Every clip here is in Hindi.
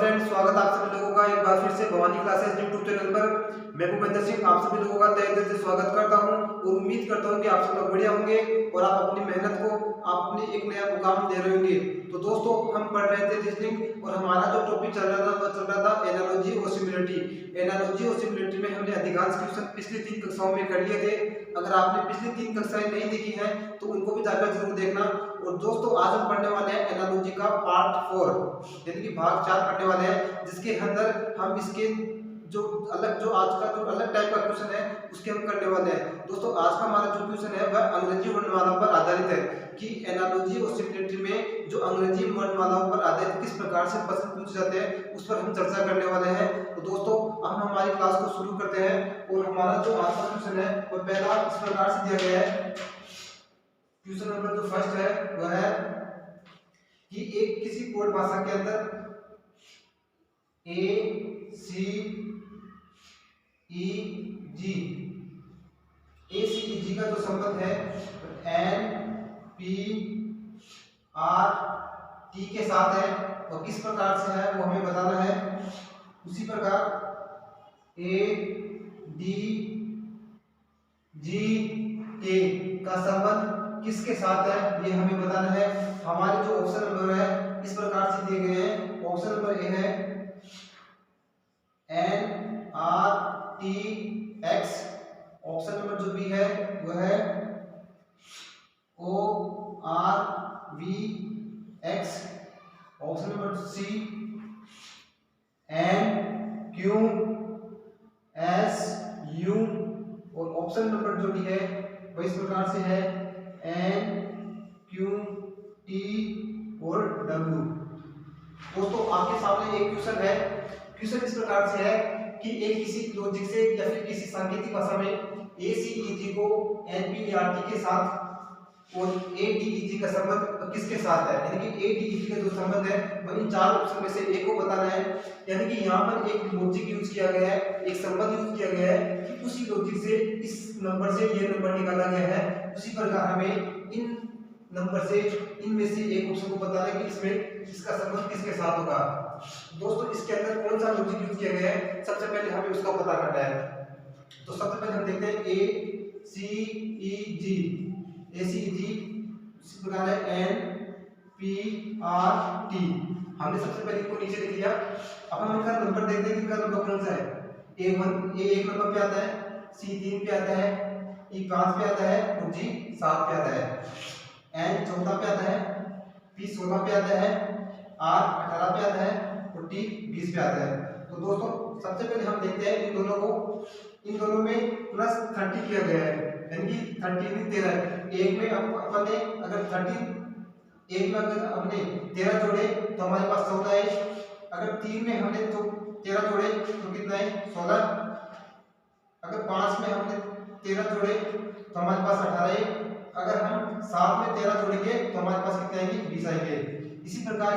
फ्रेंड्स, स्वागत है आप सभी लोगों का एक बार फिर से भवानी क्लासेस यूट्यूब चैनल पर। मैं भूपेंद्र सिंह आप सभी लोगों का तहे दिल से स्वागत करता हूं और उम्मीद करता हूं कि आप सब लोग बढ़िया होंगे और आप अपनी मेहनत को अपने एक नया मुकाम दे रहे होंगे। तो दोस्तों, हम पढ़ रहे थे रीजनिंग और हमारा जो टॉपिक चल रहा था वो चल रहा था एनालॉजी और सिमिलरिटी। एनालॉजी और सिमिलरिटी में हमने अधिकांश क्वेश्चन पिछली 3 कक्षाओं में कर लिए थे। अगर आपने पिछली 3 कक्षाएं नहीं देखी हैं तो उनको भी जाकर जरूर देखना। और दोस्तों, आज हम पढ़ने वाले हैं एनालॉजी का पार्ट 4 यानी कि भाग 4 पढ़ने वाले हैं, जिसके अंदर हम इसके जो आज का जो अलग टाइप का क्वेश्चन है उसके हम करने वाले हैं। दोस्तों, आज का हमारा जो क्वेश्चन है वह अंग्रेजी वर्णमालाओं पर आधारित है कि एनालॉजी और सिमिलरिटी में जो अंग्रेजी वर्णमालाओं पर आधारित किस प्रकार से प्रश्न पूछे जाते हैं उस पर हम चर्चा करने वाले हैं। तो दोस्तों, हम हमारी क्लास को शुरू करते हैं और हमारा जो आज का क्वेश्चन है वह पहला इस प्रकार से दिया गया है। क्वेश्चन नंबर जो फर्स्ट है वह है कि एक किसी कोड भाषा के अंदर ए सी ई जी का जो संबंध है एन पी आर टी के साथ है और किस प्रकार से है वो हमें बताना है। उसी प्रकार ए डी जी के का संबंध किसके साथ है ये हमें बताना है। हमारे जो ऑप्शन नंबर है इस प्रकार से दिए गए हैं। ऑप्शन नंबर ए है N R T X. Option number जो बी है वह है O R V X. Option number C N Q S U और ऑप्शन नंबर जो डी है वह इस प्रकार से है एन क्यू टी और डब्ल्यू। दोस्तों, आपके सामने एक क्वेश्चन है। क्वेश्चन इस प्रकार से है कि एक किसी लॉजिक से या फिर किसी सांकेतिक भाषा में ए सी ई जी को एन पी आर टी के साथ और ए डी ई जी का संबंध किसके साथ है, यानी कि ए डी ई जी का जो संबंध है वह इन 4 ऑप्शन में से एक को बताना है। यानी कि यहाँ पर एक लॉजिक यूज किया गया है, एक संबंध यूज किया गया है कि उसी लॉजिक से इस नंबर से ये नंबर निकाला गया है। उसी प्रकार हमें इन नंबर से इनमें से एक ऑप्शन को बताना है कि इसमें इसका संबंध किसके साथ होगा। दोस्तों, इसके अंदर कौन सा लॉजिक यूज किया गया है सबसे पहले हमें उसका पता करना है। तो सबसे पहले हम देखते हैं ए सी ई जी। ए सी ई जी इस प्रकार है एन पी आर टी। हमने सबसे पहले इसको नीचे लिख लिया। अब हम इनका नंबर देखते हैं कि इनका नंबर कौन सा है। ए 1 नंबर पे आता है, सी 3 पे आता है, ई 5 पे आता है और जी 7 पे आता है। एन 14 पे आता है, पी 16 पे आता है, आर 18 पे आता है और टी 20 पे आता है। तो दोस्तों, सबसे पहले हम देखते हैं इन दोनों में प्लस 30 किया गया है, यानी कि 30 भी 13। एक में अपने अगर 30 एक में अगर हमने 13 जोड़े तो हमारे पास 14 है। अगर 3 में हमने तो 13 जोड़े तो कितना है 16। अगर 5 में हमने 13 जोड़े तो हमारे पास 18 है। अगर हम 7 में 13 जोड़ेंगे तो हमारे पास कितने आएंगे 20 आएंगे। इसी प्रकार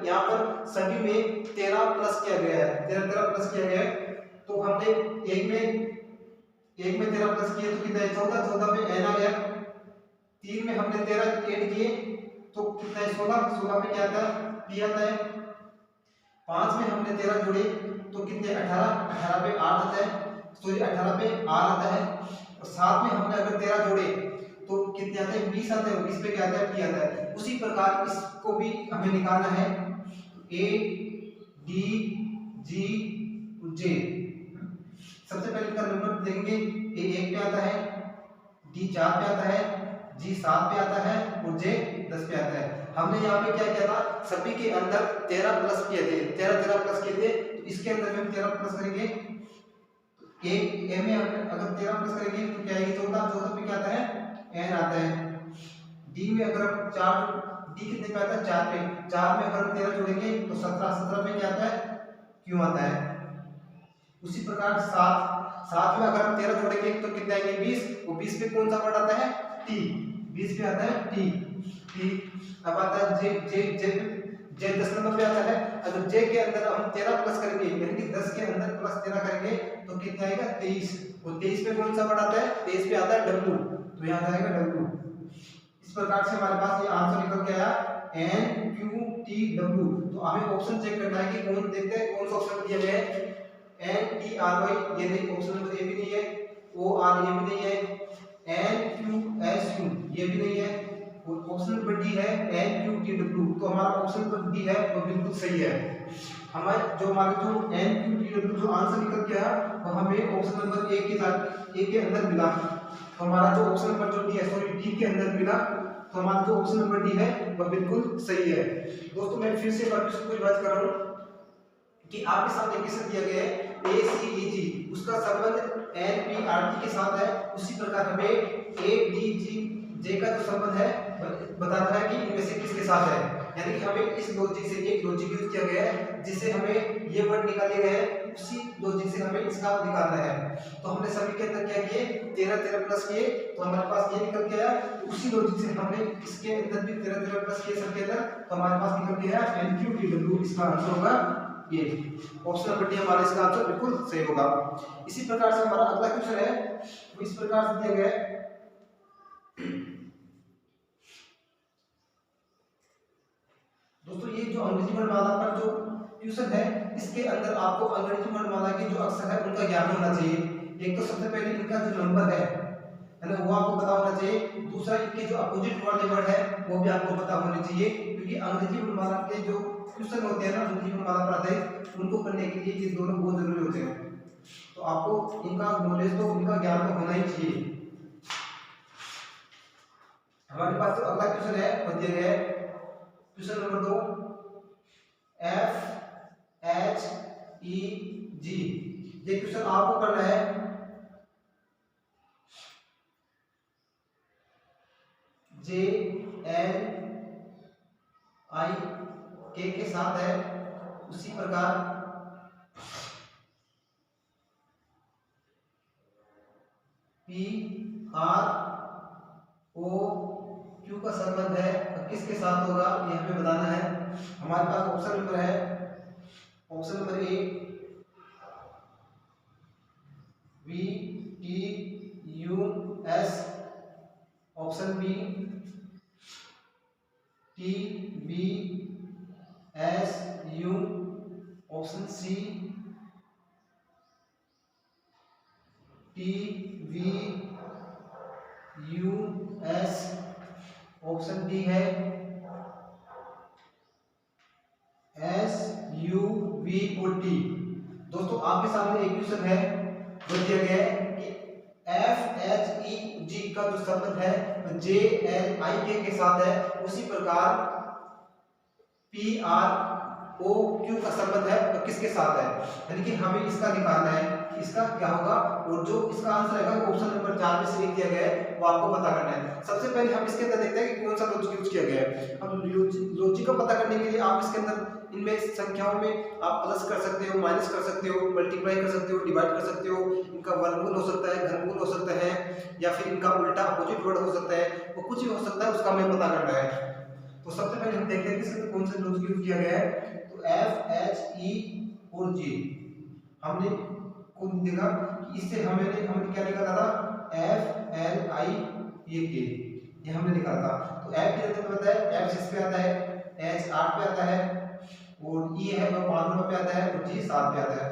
यहाँ पर सभी में 13 प्लस किया गया है, 13 प्लस किया गया है। तो हमने एक में 13 प्लस किए तो कितना है 14 पे एन आ गया। 3 में हमने 13 ऐड किए तो कितना है 16 पे क्या आता है पी आता है। 5 में हमने 13 जोड़े तो कितने 18 पे आर आता है, सॉरी 18 पे आर आता है। और 7 में हमने अगर 13 जोड़े तो कितने आते हैं 20 आते हैं, 20 पे क्या आता है पी आता है। उसी प्रकार इसको भी हमें निकालना है। ए डी जी जे सबसे पहले इसका नंबर देखेंगे। ए 1 पे आता है, डी 4 पे आता है, जी 7 पे आता है और जे 10 पे आता है। हमने यहाँ पे क्या किया था सभी के अंदर 13 प्लस किए थे, 13 प्लस किए थे। तो इसके अंदर में 13 प्लस करेंगे। एक ए में अगर 13 प्लस करेंगे तो क्या आएगी 14 पे क्या आता है एन आता है। डी में अगर हम 4 डी कितने पे आता है 4 पे, 4 में अगर हम 13 जोड़ेंगे तो 17 पे क्या आता है क्यू आता है। उसी प्रकार 7 में अगर हम 13 जोड़ेंगे तो कितने आएंगे 20 और 20 पे कौन सा वर्ड आता है टी, 20 पे आता है टी। अब आता है जे 10 नंबर पे आता है। अगर जे के अंदर हम 13 प्लस करेंगे यानी कि 10 के अंदर प्लस 13 करेंगे तो कितना आएगा 23 और 23 पे कौन सा वर्ड आता है 23 पे आता है डब्ल्यू, तो यहाँ आएगा डब्ल्यू। इस प्रकार से हमारे पास ये आंसर निकल के आया एन क्यू टी डब्ल्यू। तो हमें ऑप्शन चेक करना है कि कौन, देखते हैं कौन सा ऑप्शन दिया गया है। एन टी आर वाई ये नहीं, ऑप्शन नंबर ए भी नहीं है। ओ आर ये भी नहीं है। एन क्यू एस यू ये भी नहीं है। और ऑप्शन नंबर डी है एन क्यू टी डब्ल्यू। तो हमारा ऑप्शन नंबर डी है वो बिल्कुल सही है। हमारा जो एन क्यू टी डब्ल्यू जो आंसर निकल के आया वो हमें ऑप्शन नंबर ए के साथ ए के अंदर मिला। तो हमारा जो ऑप्शन नंबर जो डी है, सॉरी डी के अंदर मिला, तो हमारा जो ऑप्शन नंबर डी है वह बिल्कुल सही है। दोस्तों मैं फिर से कुछ बात कर रहा हूँ कि आपके सामने क्वेश्चन दिया गया है ए सी ई जी, उसका संबंध एन पी आर टी के साथ है। उसी प्रकार हमें ए डी जी जे का जो संबंध है बताना है कि इनमें से किसके साथ है। यानी कि हमें इस लॉजिक से एक लॉजिक यूज किया गया है जिससे हमें ये वर्ड निकाले गए हैं, उसी लॉजिक से हमें इसका निकालना है। तो हमने सभी के अंदर क्या किए, 13 प्लस किए, तो हमारे पास ये निकल के आया। उसी लॉजिक से हमने इसके अंदर भी 13 प्लस किए सबके अंदर, तो हमारे पास निकल के आया एन क्यू टी डब्ल्यू। इसका आंसर होगा ये ऑप्शन नंबर डी, हमारा इसका आंसर बिल्कुल सही होगा। इसी प्रकार से हमारा अगला क्वेश्चन है वो इस प्रकार से दिया गया है। दोस्तों ये जो अंग्रेजी वर्णमाला पर जो क्वेश्चन है, इसके अंदर आपको अंग्रेजी वर्णमाला के जो अक्षर है उनका ज्ञान होना चाहिए। एक तो सबसे पहले इनका जो नंबर है ना, वो आपको पता होना चाहिए। दूसरा इनके जो अपोजिट वाले वर्ड है वो भी आपको पता होने चाहिए, क्योंकि अंग्रेजी वर्णमाला के जो क्वेश्चन होते हैं ना, अंग्रेजी वर्णमाला पर आधारित, उनको करने के लिए ये दोनों बहुत जरूरी होते हैं। तो आपको इनका नॉलेज तो, इनका ज्ञान तो होना ही चाहिए। हमारे पास जो अगला क्वेश्चन है वो दिया गया है question number 2, F H E G. ये क्वेश्चन आपको करना है जे एल आई के साथ है। उसी प्रकार पी आर ओ क्यू का संबंध है किसके साथ होगा ये हमें बताना है। हमारे पास ऑप्शन नंबर है, option number A V T U S, option B T B S U, option C T V U S, option D है S U V O T. दोस्तों आपके सामने एक क्वेश्चन है जो दिया गया है कि एफ एच ई जी का जो संबंध है जे एल आई के साथ है। उसी प्रकार पी आर ओ क्यू का संबंध है तो किसके साथ है, यानी कि हमें इसका निकालना है कि इसका क्या होगा। और जो इसका आंसर है ऑप्शन नंबर 4 में से एक दिया गया है वो आपको पता करना है। सबसे पहले हम इसके अंदर देखते हैं कि कौन सा लॉजिक यूज किया गया है। अब लॉजिक का पता करने के लिए आप इसके अंदर इनमें संख्याओं में आप प्लस कर सकते हो, माइनस कर सकते हो, मल्टीप्लाई कर सकते हो, डिवाइड कर सकते हो। इनका वर्गमूल हो सकता है, घनमूल हो सकता है, या फिर इनका उल्टा अपोजिट वर्ड हो सकता है, वो कुछ भी हो सकता है, उसका हमें पता करना है। तो सबसे पहले हम देखते हैं कि इसके अंदर कौन सा लॉजिक यूज किया गया है। तो एफ एच ई और जी हमने को देखा कि इससे हमें क्या निकाला था, एफ एल आई ये हमने निकाला था। तो एफ के अंदर पता है एफ 6 पे आता है, एच 8 पे आता है, और ई है वो 5 नंबर पे आता है, और जी 7 पे आता है,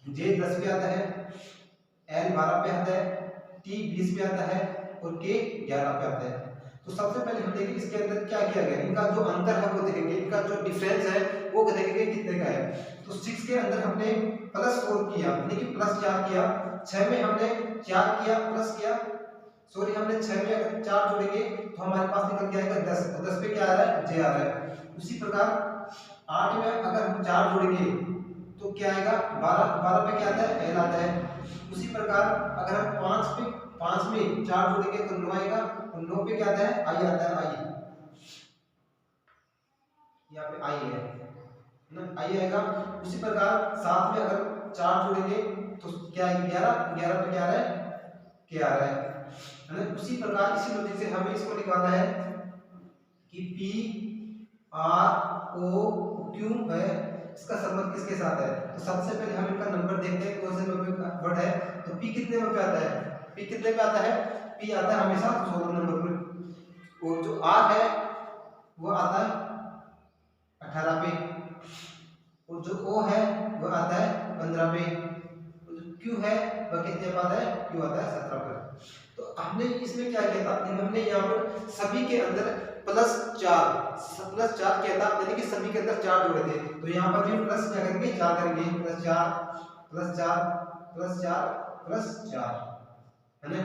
जे 10 पे आता है, एल 12 पे आता है, टी 20 पे आता है, और के 11 पे आता है। तो सबसे पहले हम देखेंगे इसके अंदर क्या किया गया, इनका जो अंतर है वो देखेंगे, इनका जो डिफरेंस है वो देखेंगे कितने का है। तो 6 के अंदर हमने +4 किया, यानी कि +4 किया। 6 में हमने 4 किया, प्लस किया, सॉरी हमने 6 में अगर 4 जोड़ेंगे तो हमारे पास निकल के आएगा 10। तो 10 पे क्या आ रहा है, जे आ रहा है। उसी प्रकार 8 में अगर हम 4 जोड़ेंगे तो क्या आएगा, 12 पे क्या आता है, एल आता है। उसी प्रकार अगर हम 5 में 4 जोड़ेंगे तो 9 आएगा, और 9 पे क्या आता है, आई आता है, आई यहाँ पे आई है ना, आई आएगा। उसी प्रकार 7 में अगर 4 जोड़ेंगे तो क्या आएगा, 11 पे क्या आ रहा है, के आ रहा है ना। उसी प्रकार इसी लॉजिक से हमें इसको निकालना है कि पी आर ओ क्यू है, इसका संबंध किसके साथ है। तो सबसे पहले हम इनका नंबर देखते हैं कौन से नंबर पे वर्ड है। तो पी कितने नंबर पे आता है, पी कितने पे आता है, पी आता है हमेशा 16 नंबर पे, और जो आर है वो आता है 18 पे, और जो O है वो आता है 15 पे, और जो Q है वह कितने पे आता है, Q आता है 17 पर। तो हमने इसमें क्या किया था, हमने यहाँ पर सभी के अंदर +4 किया था, यानी कि सभी के अंदर 4 जोड़े थे। तो यहाँ पर भी प्लस क्या करेंगे, 4 करेंगे, +4 है ना।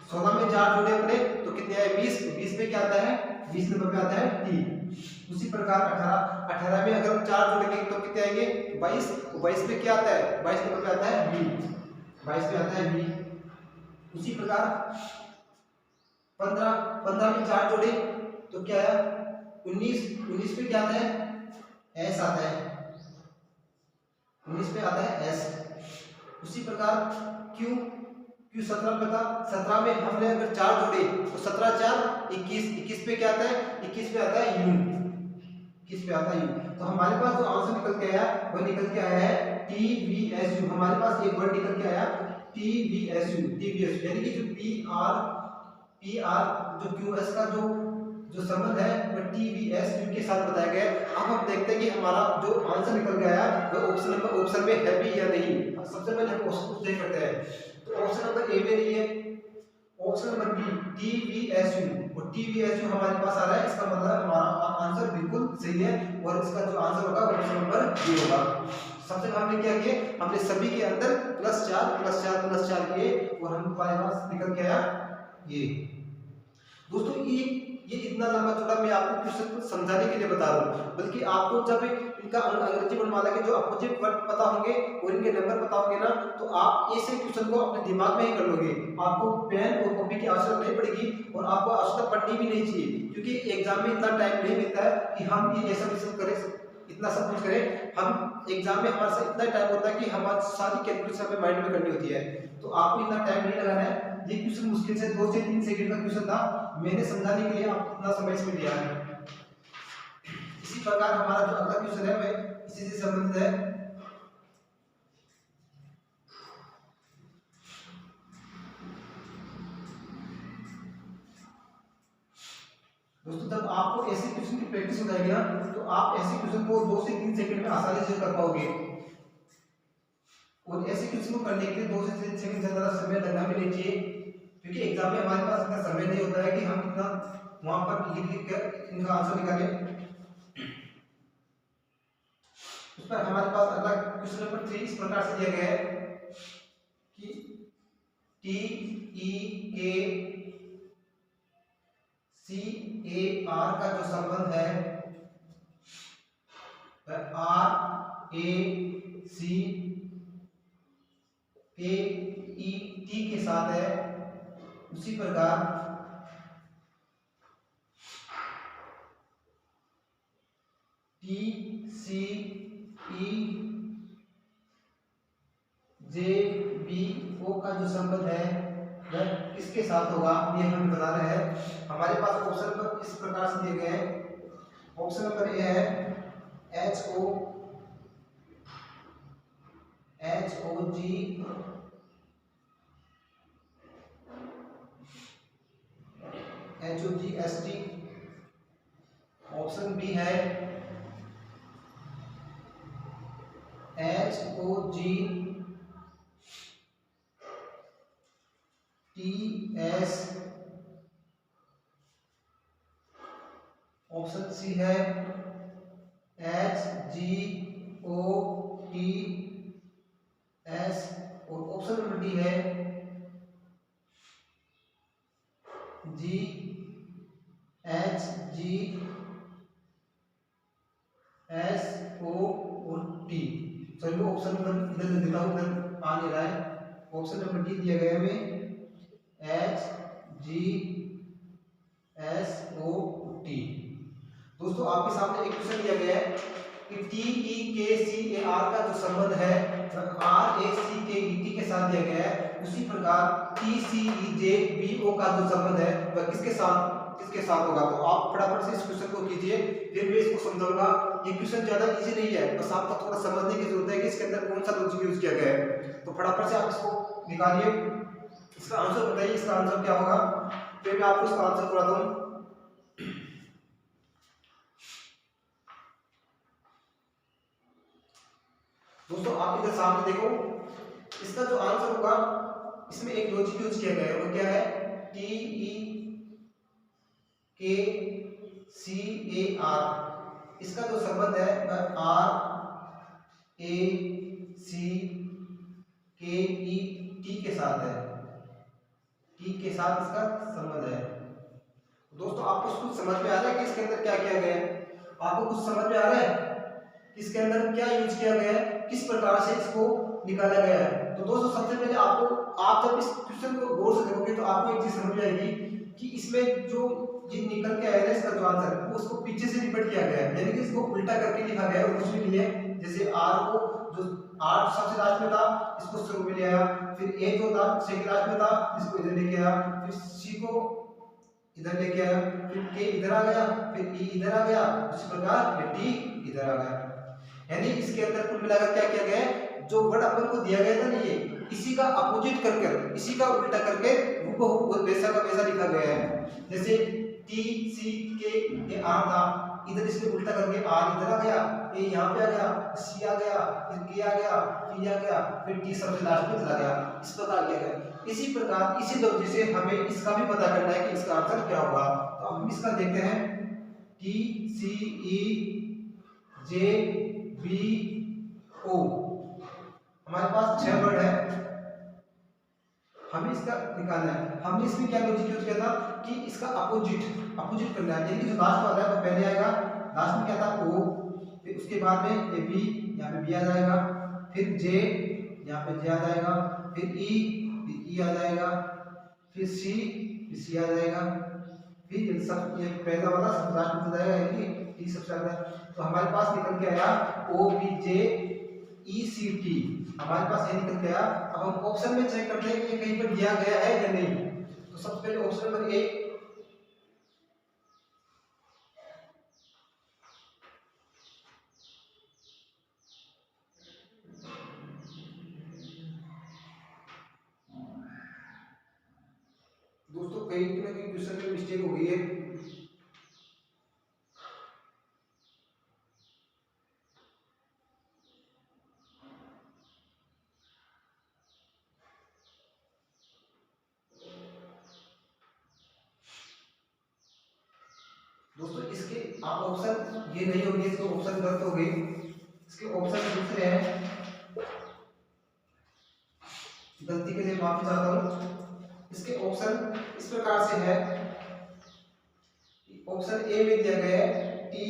16 में 4 जोड़े अपने तो कितने आए, 20 में क्या आता है, 20 नंबर पे आता है T। उसी प्रकार 18 में अगर हम 4 जोड़ेंगे तो कितने आएंगे, 22 में क्या आता है, 22 नंबर पे आता है V, 22 में आता है V। उसी प्रकार 15 में 4 जोड़े तो क्या आया, 19 में क्या आता है, S आता है, 19 में आता है S। उसी प्रकार Q 17 पे था, 17 में हमने अगर 4 जोड़े तो 17 4 21 पे क्या आता है, 21 पे आता है U, 21 पे आता है U। तो हमारे पास जो आंसर निकल के आया वो निकल के आया है TVSU। हमारे पास एक वर्ड निकल के आया TVSU, यानी कि जो PR जो QS का जो संबंध है वो TVSU के साथ बताया गया है। अब हम देखते हैं कि हमारा जो आंसर निकल के आया वो ऑप्शन में है भी या नहीं। सबसे पहले हम क्वेश्चन को देख करते हैं। तो ऑप्शन नंबर ए में नहीं है, ऑप्शन नंबर बी TVSU, और TVSU हमारे पास आ रहा है, इसका मतलब हमारा आंसर बिल्कुल सही है, और इसका जो आंसर होगा ऑप्शन नंबर बी होगा। सबसे पहले हमने क्या किया, हमने सभी के अंदर +4 किए, और हमारे पास निकल के आया ये। दोस्तों ये इतना लंबा चौड़ा मैं आपको क्वेश्चन को समझाने के लिए बता रहा हूँ, बल्कि आपको जब इनका अंग्रेजी वर्णमाला के जो अपोजिट वर्ड पता होंगे और इनके नंबर पता होंगे ना, तो आप ऐसे क्वेश्चन को अपने दिमाग में ही कर लोगे। आपको पेन और कॉपी की आवश्यकता नहीं पड़ेगी, और आपको आवश्यकता पड़नी भी नहीं चाहिए, क्योंकि एग्जाम में इतना टाइम नहीं मिलता है कि हम ये ऐसा क्वेश्चन करें, इतना सब कुछ करें। हम एग्जाम में हमारे साथ इतना टाइम होता है कि हमारी सारी कैलकुलेशन हमें माइंड में करनी होती है, तो आपको इतना टाइम नहीं लगाना है। ये क्वेश्चन मुश्किल से 2 से 3 सेकंड का क्वेश्चन था, मैंने समझाने के लिए आपको इतना समय इसमें दिया है। इसी प्रकार हमारा जो अगला क्वेश्चन है वह इसी से संबंधित है। दोस्तों जब आपको ऐसे क्वेश्चन की प्रैक्टिस हो जाएगी ना, तो आप ऐसे क्वेश्चन को 2 से 3 सेकंड में आसानी से कर पाओगे, और ऐसे क्वेश्चन को करने के लिए 2 से 3 सेकंड से ज्यादा समय लगना भी नहीं चाहिए, क्योंकि एग्जाम में हमारे पास इतना समय नहीं होता है कि हम इतना वहां पर लिख कर इनका आंसर निकालें। उस पर हमारे पास अगला क्वेश्चन नंबर 3 इस प्रकार से दिया गया है कि TEKCAR का जो संबंध है RACKET के साथ है। उसी प्रकार TCEJBO का जो संबंध है वह किसके साथ होगा, ये हम बता रहे हैं। हमारे पास ऑप्शन पर इस प्रकार से दिए गए हैं। ऑप्शन नंबर ए है HOG HOGST। ऑप्शन बी है HOGTS। ऑप्शन सी है HGOTS, और ऑप्शन नंबर डी है GHGSOT। चलिए ऑप्शन नंबर इधर लिख देता हूँ, इधर आ नहीं रहा है। ऑप्शन नंबर डी दिया गया है हमें HGSOT। दोस्तों आपके सामने एक क्वेश्चन दिया गया है कि TEKCAR का जो संबंध है RACKET के साथ दिया गया है। उसी प्रकार TCEJBO का जो संबंध है वह किसके साथ होगा। तो आप फटाफट से इस क्वेश्चन को कीजिए, फिर मैं इसको समझाऊंगा। ये क्वेश्चन ज्यादा इजी नहीं है, बस आपको थोड़ा समझने की जरूरत है कि इसके अंदर कौन सा लॉजिक यूज किया गया है। तो फटाफट से आप इसको निकालिए, इसका आंसर बताइए, इसका आंसर क्या होगा। फिर मैं आपको इसका आंसर बताता हूँ। दोस्तों आप इधर सामने देखो, इसका जो आंसर होगा इसमें एक लॉजिक यूज किया गया है, वो क्या है, टी ई के सी ए आर। इसका जो संबंध है वह आर ए सी के ई टी के साथ है, टी के साथ इसका संबंध है। दोस्तों आपको कुछ समझ में आ रहा है कि इसके अंदर क्या किया गया है? आपको कुछ समझ में आ रहा है इसके अंदर क्या यूज किया गया है, किस प्रकार से इसको निकाला गया है? तो दोस्तों सबसे पहले आप जब इस क्वेश्चन को गौर से देखोगे तो आपको एक चीज समझ में आएगी कि इसमें जो ये निकल के आया है इसका जो आंसर वो उसको पीछे से रिपीट किया गया है, यानी कि इसको उल्टा करके लिखा गया है और कुछ भी नहीं है। जैसे आर को जो आर सबसे लास्ट में था इसको शुरू में ले आया, फिर ए जो था सेकंड लास्ट में था इसको इधर लेके आया, फिर सी को इधर लेके आया, फिर के इधर आ गया, फिर ई इधर आ गया, इस प्रकार ये टी इधर आ गया। यानी इसके अंदर कुल मिलाकर क्या किया गया है, जो वर्ड अपन को दिया गया था ना ये इसी का अपोजिट करके, इसी का उल्टा करके वो वैसा का वैसा लिखा गया है। जैसे टी सी के ये आर था, इधर इसने उल्टा करके आर इधर आ गया, ए यहाँ पे आ गया, सी आ गया, फिर के आ गया, पी आ गया, फिर टी सबसे लास्ट में चला गया, इस प्रकार किया गया। इसी प्रकार इसी तरीके से हमें इसका भी पता करना है कि इसका आंसर क्या होगा। तो हम इसका देखते हैं, टी सी ई जे बी ओ, हमारे पास 6 वर्ड है, हमें इसका निकालना है। हमने इसमें क्या लॉजिक यूज किया था कि इसका अपोजिट करना है, यानी कि जो लास्ट वाला है वो पहले आएगा, लास्ट में क्या था ओ, फिर उसके बाद में ये बी, यहाँ पे बी आ जाएगा, फिर जे, यहाँ पे जे आ जाएगा, फिर ई आ जाएगा, फिर सी आ जाएगा, फिर ये पहला वाला सब लास्ट में जाएगा, यानी कि टी सबसे आगे। तो हमारे पास निकल के आया ओ B J E C T, हमारे पास ये निकल के आया। अब हम ऑप्शन में चेक करते हैं कि ये कहीं पर दिया गया है या नहीं। तो सबसे पहले ऑप्शन नंबर ए, दोस्तों कहीं ना कहीं क्वेश्चन में मिस्टेक हो गई है। दोस्तों इसके आप ऑप्शन ये नहीं होंगे, इसके ऑप्शन गलत हो गए, इसके ऑप्शन दूसरे हैं, गलती के लिए माफी चाहता हूं। इसके ऑप्शन इस प्रकार से है, ऑप्शन ए में दिया गया है T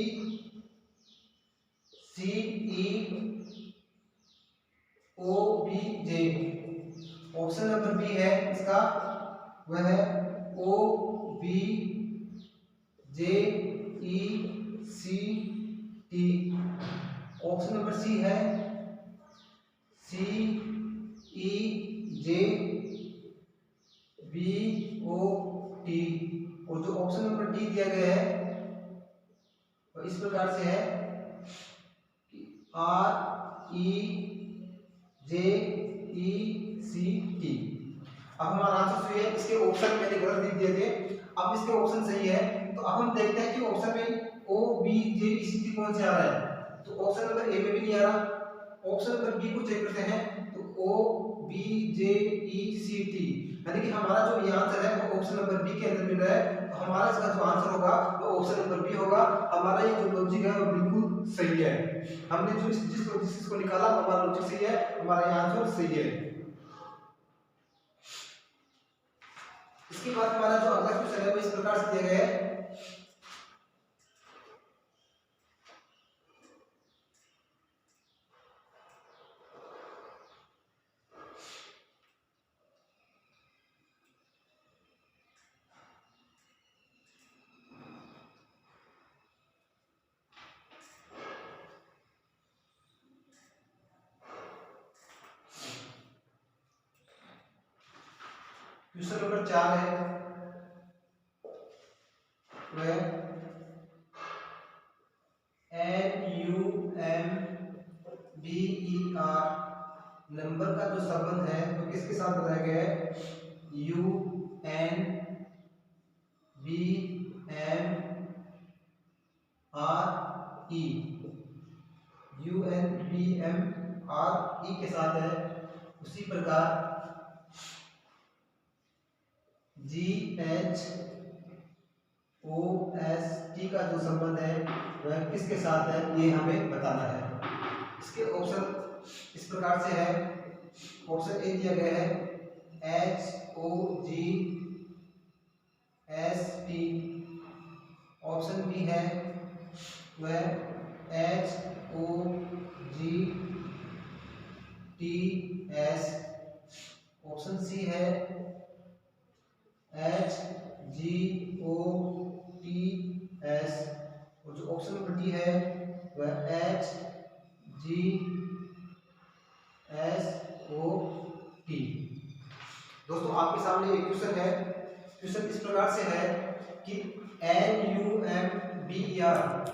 C E O B J, option number B है इसका वह है O B J E C T, option number C है सी ई जे बी ओ टी, और जो ऑप्शन नंबर डी दिया गया है वो इस प्रकार से है कि आर ई जे ई सी टी। अब हमारा आंसर सही है, इसके ऑप्शन मैंने गलत लिख दिए थे, अब इसके ऑप्शन सही है। तो अब हम देखते हैं कि ऑप्शन में ओ B J E C T कौन से आ रहा है। तो ऑप्शन नंबर ए में भी नहीं आ रहा, ऑप्शन नंबर बी को चेक करते हैं, तो ओ B J E C T, यानी कि हमारा जो ये आंसर है वो ऑप्शन नंबर बी के अंदर मिल रहा है। तो हमारा इसका जो आंसर होगा वो ऑप्शन नंबर बी होगा। हमारा ये जो लॉजिक है वो बिल्कुल सही है, हमने जो जिस लॉजिक को निकाला हमारा लॉजिक सही है, हमारा ये आंसर सही है। इसके बाद हमारा जो अगला क्वेश्चन है वो इस प्रकार से दिया गया है, क्वेश्चन नंबर 4 है वह NUMBER, नंबर का जो संबंध है तो किसके साथ बताया गया है, UNBMRE, UNBMRE आर ई के साथ है, उसी प्रकार G H O S T का जो संबंध है वह किसके साथ है ये हमें बताना है। इसके ऑप्शन इस प्रकार से है। ऑप्शन ए दिया गया है H O G S T. Option B है वह H O G T S. Option C है H G O T S. और जो ऑप्शन नंबर डी है वह H G S O T. दोस्तों आपके सामने एक क्वेश्चन है। क्वेश्चन इस प्रकार से है कि N U M B are